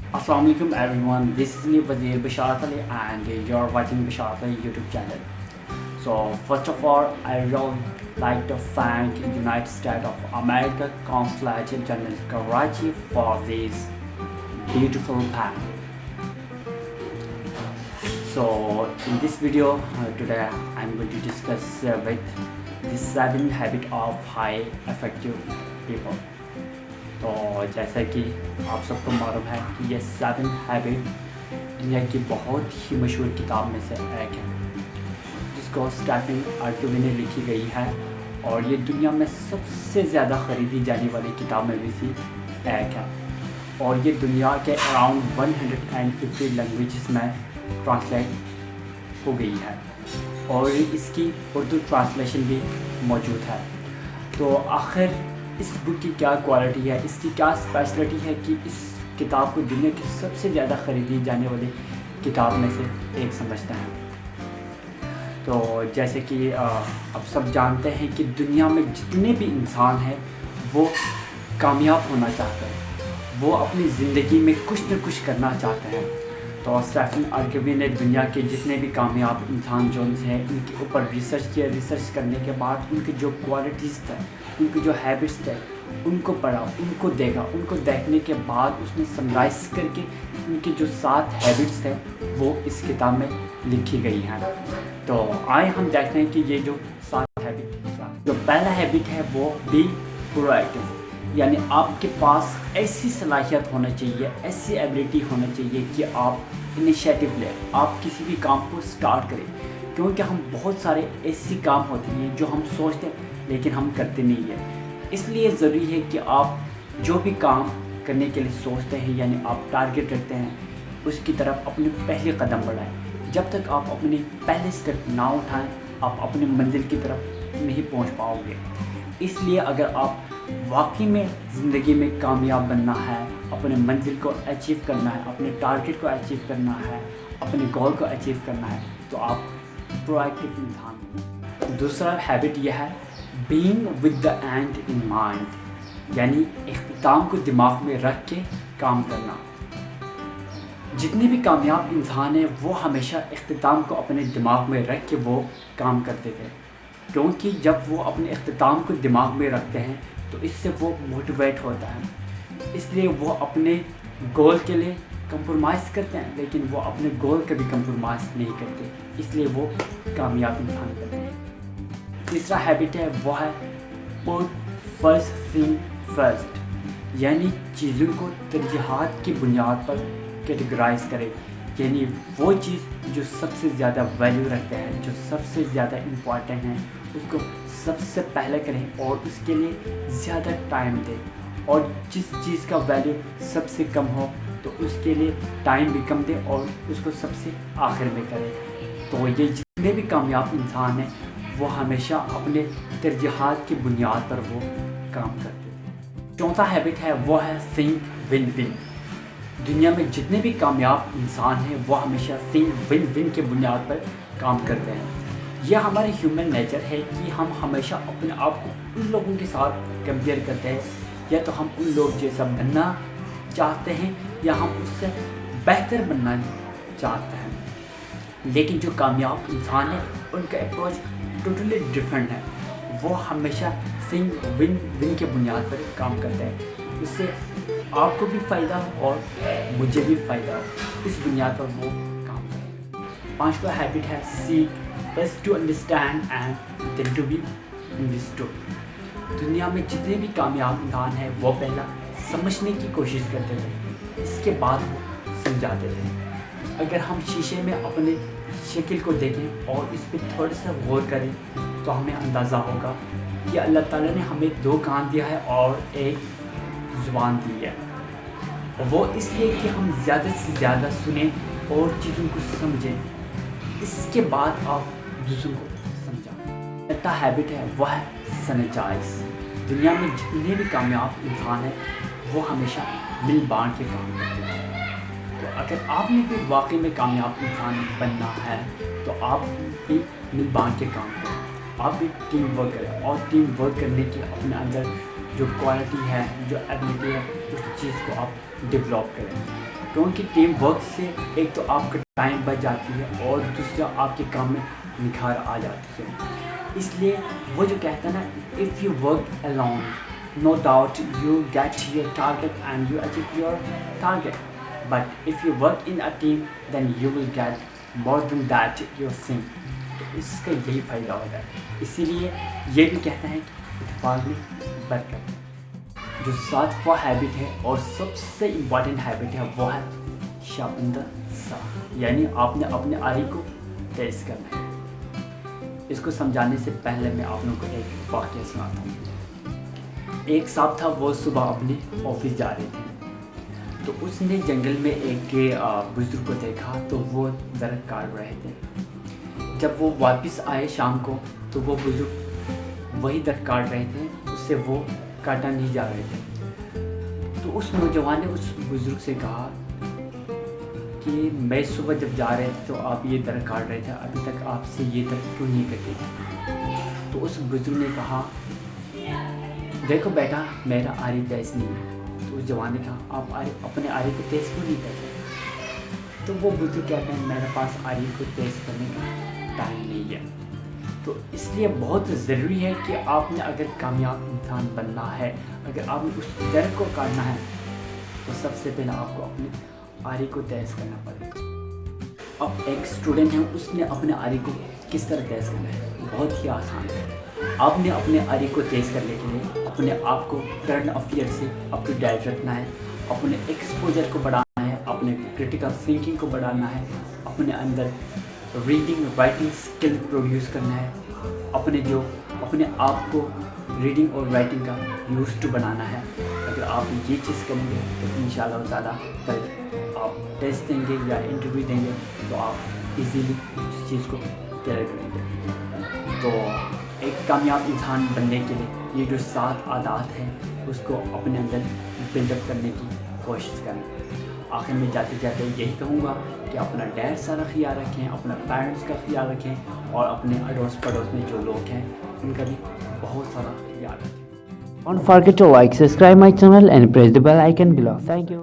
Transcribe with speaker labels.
Speaker 1: Assalamualaikum everyone, this is me Wazir Basharat Ali and you're watching Basharat Ali YouTube channel. So first of all, I would like to thank United States of America Consulate General Karachi for this beautiful pen. So in this video today I'm going to discuss with the 7 habit of high effective people. तो जैसा कि आप सबको मालूम है कि ये 7 habit दुनिया की बहुत ही मशहूर किताब में से एक है, जिसको स्टीफन आर्किवी ने लिखी गई है और ये दुनिया में सबसे ज़्यादा ख़रीदी जाने वाली किताब में भी से एक है और ये दुनिया के अराउंड 150 लैंग्वेजेस में ट्रांसलेट हो गई है और इसकी उर्दू ट्रांसलेशन भी मौजूद है। तो आखिर इस बुक की क्या क्वालिटी है, इसकी क्या स्पेशलिटी है कि इस किताब को दुनिया की सबसे ज़्यादा ख़रीदी जाने वाली किताब में से एक समझते हैं। तो जैसे कि आप सब जानते हैं कि दुनिया में जितने भी इंसान हैं वो कामयाब होना चाहते हैं, वो अपनी ज़िंदगी में कुछ न कुछ करना चाहते हैं। तो स्टीफन आर्किवी ने दुनिया के जितने भी कामयाब इंसान जोन्स हैं उनके ऊपर रिसर्च किया। रिसर्च करने के बाद उनकी जो क्वालिटीज़ थे, उनकी जो हैबिट्स थे, उनको पढ़ा, उनको देखा। उनको देखने के बाद उसने समराइज़ करके उनकी जो 7 हैबिट्स थे वो इस किताब में लिखी गई हैं। तो आए हम देखते हैं कि ये जो 7 हैबिट, जो पहला हैबिट है वो बी प्रोएक्टिव, यानी आपके पास ऐसी सलाहियत होना चाहिए, ऐसी एबिलिटी होना चाहिए कि आप इनिशिएटिव लें, आप किसी भी काम को स्टार्ट करें। क्योंकि हम बहुत सारे ऐसी काम होते हैं जो हम सोचते हैं लेकिन हम करते नहीं हैं। इसलिए ज़रूरी है कि आप जो भी काम करने के लिए सोचते हैं यानी आप टारगेट रखते हैं, उसकी तरफ अपने पहले कदम बढ़ाएं। जब तक आप अपने पहले स्टेप ना उठाएं आप अपने मंजिल की तरफ नहीं पहुंच पाओगे। इसलिए अगर आप वाकई में ज़िंदगी में कामयाब बनना है, अपने मंजिल को अचीव करना है, अपने टारगेट को अचीव करना है, अपने गोल को अचीव करना है, तो आप प्रोएक्टिव इंसान। दूसरा हैबिट यह है being with the and in mind, यानी इख्तिताम को दिमाग में रख के काम करना। जितने भी कामयाब इंसान हैं वो हमेशा इख्तिताम को अपने दिमाग में रख के वो काम करते थे, क्योंकि जब वो अपने इख्तिताम को दिमाग में रखते हैं तो इससे वो मोटिवेट होता है। इसलिए वो अपने गोल के लिए कंप्रोमाइज़ करते हैं, लेकिन वो अपने गोल कभी कंप्रोमाइज़ नहीं करते, इसलिए वो कामयाब इंसान बनते हैं। तीसरा हैबिट है वो है पुट फर्स्ट थिंग फर्स्ट, यानी चीज़ों को तरजीहात की बुनियाद पर कैटेगराइज करें, यानी वो चीज़ जो सबसे ज़्यादा वैल्यू रखते हैं, जो सबसे ज़्यादा इम्पॉर्टेंट है, उसको सबसे पहले करें और उसके लिए ज़्यादा टाइम दें। और जिस चीज़ का वैल्यू सबसे कम हो तो उसके लिए टाइम भी कम दें और उसको सबसे आखिर में करें। तो ये जितने भी कामयाब इंसान हैं वो हमेशा अपने तरजीहात की बुनियाद पर वो काम करते हैं। चौथा हैबिट है वो है थिंक विन विन। दुनिया में जितने भी कामयाब इंसान हैं वो हमेशा थिंक विन विन के बुनियाद पर काम करते हैं। यह हमारे ह्यूमन नेचर है कि हम हमेशा अपने आप को उन लोगों के साथ कंपेयर करते हैं, या तो हम उन लोग जैसा बनना चाहते हैं या हम उससे बेहतर बनना चाहते हैं। लेकिन जो कामयाब इंसान है उनका अप्रोच टोटली डिफरेंट है। वो हमेशा थिंक विन विन के बुनियाद पर काम करते हैं, उससे आपको भी फ़ायदा हो और मुझे भी फ़ायदा हो, इस बुनियाद पर वो काम करें। 5वां हैबिट है seek first to understand and then to be understood. दुनिया में जितने भी कामयाब इंसान हैं वो पहला समझने की कोशिश करते थे, इसके बाद वो समझाते थे। अगर हम शीशे में अपने शक्ल को देखें और इस पर थोड़ा सा गौर करें तो हमें अंदाज़ा होगा कि अल्लाह ताला ने हमें 2 कान दिया है और एक ज़ुबान दी है। वो इसलिए कि हम ज़्यादा से ज़्यादा सुने और चीज़ों को समझें, इसके बाद आप दूसरों को समझाएं। छठा हैबिट है वह है सैनिटाइज। दुनिया में जितने भी कामयाब इंसान हैं वो हमेशा मिल बांट के काम करते हैं। तो अगर आपने भी वाकई में कामयाब इंसान बनना है तो आप भी मिल बांट के काम करें, आप भी टीम वर्क करें और टीम वर्क करने की अपने अंदर جو کوالٹی ہے, جو ایبلٹی ہے, اس چیز کو آپ ڈیولپ کریں. کیونکہ ٹیم ورک سے ایک تو آپ کا ٹائم بچ جاتی ہے اور دوسرا آپ کے کام میں نکھار آ جاتی ہے. اس لیے وہ جو کہتا ہے نا, if you work alone, no doubt you get your target and you achieve your target. But if you work in a team, then you will get more than that you think. تو اس کا یہی فائدہ ہوتا ہے. اسی لیے یہ بھی کہتا ہے کہ اتفاق میں برکت. جو 7واں ہیبٹ ہے اور سب سے امپورٹنٹ ہیبٹ ہے وہ ہے شارپن دا سا, یعنی آپ نے اپنے آری کو تیز کرنا ہے. اس کو سمجھانے سے پہلے میں آپ لوگوں کو ایک واقعہ سناتا ہوں. ایک صاحب تھا, وہ صبح اپنے آفس جا رہے تھے, تو اس نے جنگل میں ایک بزرگ کو دیکھا تو وہ درخت کاٹ رہے تھے. جب وہ واپس آئے شام کو تو وہ بزرگ وہی درخت کاٹ رہے تھے, اس سے وہ کاٹا نہیں جا رہے تھے. تو اس نوجوان نے اس بزرگ سے کہا کہ میں صبح جب جا رہے تھے تو آپ یہ درخت کاٹ رہے تھے, ابھی تک آپ سے یہ درخت کیوں نہیں کٹے؟ تو اس بزرگ نے کہا دیکھو بیٹا, میرا آری تیز نہیں ہے. تو اس جوان نے کہا آپ اپنے آری کو تیز کیوں نہیں کرتے؟ تو وہ بزرگ کہتے ہیں میرے پاس آری کو تیز کرنے کا ٹائم نہیں ہے. تو اس لیے بہت ضروری ہے کہ آپ نے اگر کامیاب انسان بننا ہے, اگر آپ نے اس درخت کو کاٹنا ہے, تو سب سے پہلے آپ کو اپنے آری کو تیز کرنا پڑے گا. اب ایک اسٹوڈنٹ ہے, اس نے اپنے آری کو کس طرح تیز کرنا ہے؟ بہت ہی آسان ہے. آپ نے اپنے آری کو تیز کرنے کے لیے اپنے آپ کو کرنٹ افیئر سے اپ ٹو ڈیٹ رکھنا ہے, اپنے ایکسپوجر کو بڑھانا ہے, اپنے کرٹیکل تھنکنگ کو بڑھانا ہے, اپنے اندر ریڈنگ رائٹنگ اسکل پروڈیوس کرنا ہے, اپنے آپ کو ریڈنگ اور رائٹنگ کا یوز ٹو بنانا ہے. اگر آپ یہ چیز کریں گے تو انشاءاللہ تعالیٰ کل آپ ٹیسٹ دیں گے یا انٹرویو دیں گے تو آپ ایزیلی اس چیز کو کلیئر کریں گے. تو ایک کامیاب انسان بننے کے لیے یہ جو 7 عادات ہیں اس کو اپنے اندر بلڈ اپ کرنے کی کوشش کریں. آخر میں جاتے جاتے یہی کہوں گا کہ اپنا ڈیر سارا خیال رکھیں, اپنا پیرنٹس کا خیال رکھیں, اور اپنے اڑوس پڑوس میں جو لوگ ہیں ان کا بھی بہت سارا خیال رکھیں. Don't forget to like, subscribe my channel and press the bell icon below. Thank you.